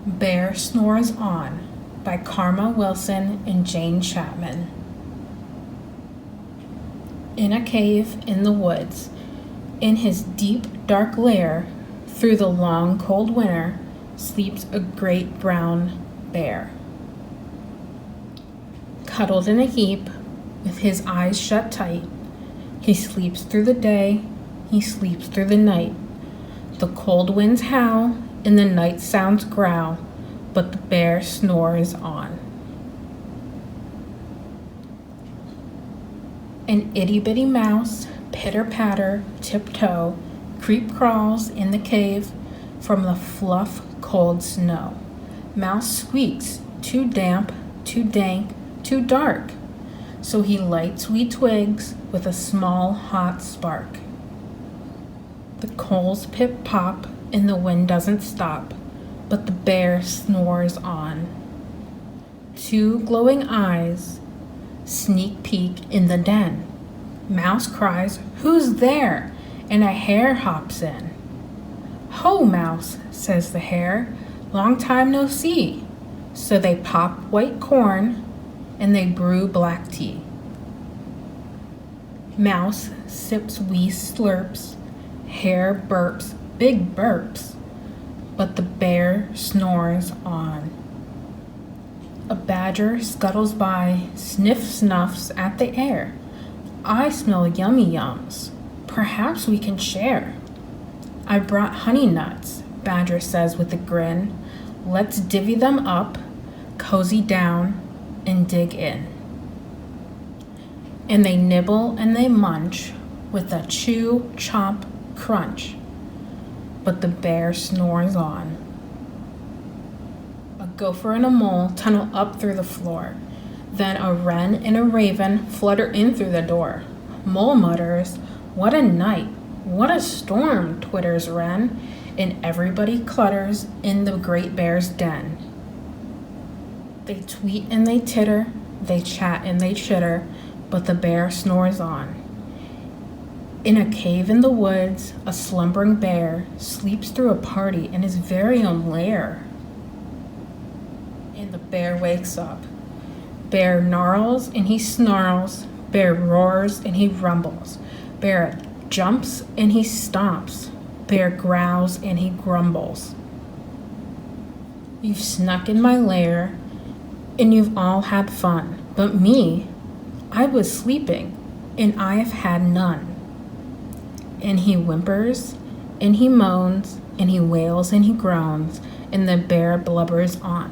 Bear Snores On by Karma Wilson and Jane Chapman. In a cave in the woods, in his deep, dark lair, through the long, cold winter, sleeps a great brown bear. Cuddled in a heap, with his eyes shut tight, he sleeps through the day, he sleeps through the night. The cold winds howl, and the night sounds growl, but the bear snores on. An itty-bitty mouse, pitter-patter, tiptoe, creep-crawls in the cave from the fluff, cold snow. Mouse squeaks, too damp, too dank, too dark, so he lights wee twigs with a small, hot spark. The coals pip-pop, and the wind doesn't stop, but the bear snores on. Two glowing eyes sneak peek in the den. Mouse cries, "Who's there?" and a hare hops in. "Ho, Mouse," says the hare, "long time no see." So they pop white corn and they brew black tea. Mouse sips wee slurps, hare burps, big burps, but the bear snores on. A badger scuttles by, sniffs at the air. "I smell yummy yums. Perhaps we can share." "I brought honey nuts," Badger says with a grin. "Let's divvy them up, cozy down, and dig in." And they nibble and they munch with a chew, chomp, crunch, but the bear snores on. A gopher and a mole tunnel up through the floor. Then a wren and a raven flutter in through the door. Mole mutters, "What a night! What a storm!" twitters wren, and everybody clutters in the great bear's den. They tweet and they titter, they chat and they chitter, but the bear snores on. In a cave in the woods, a slumbering bear sleeps through a party in his very own lair. And the bear wakes up. Bear gnarls and he snarls. Bear roars and he rumbles. Bear jumps and he stomps. Bear growls and he grumbles. You've snuck in my lair and you've all had fun, but me, I was sleeping and I have had none. And he whimpers, and he moans, and he wails, and he groans, and the bear blubbers on.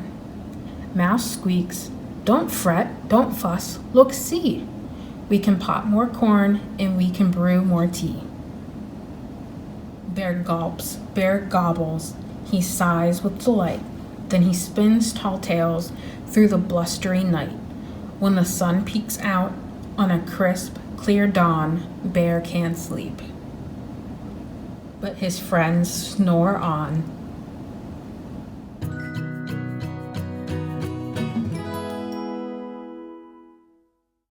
Mouse squeaks, "Don't fret, don't fuss, look, see. We can pop more corn, and we can brew more tea." Bear gulps, bear gobbles, he sighs with delight, then he spins tall tales through the blustery night. When the sun peeks out on a crisp, clear dawn, bear can't sleep, but his friends snore on.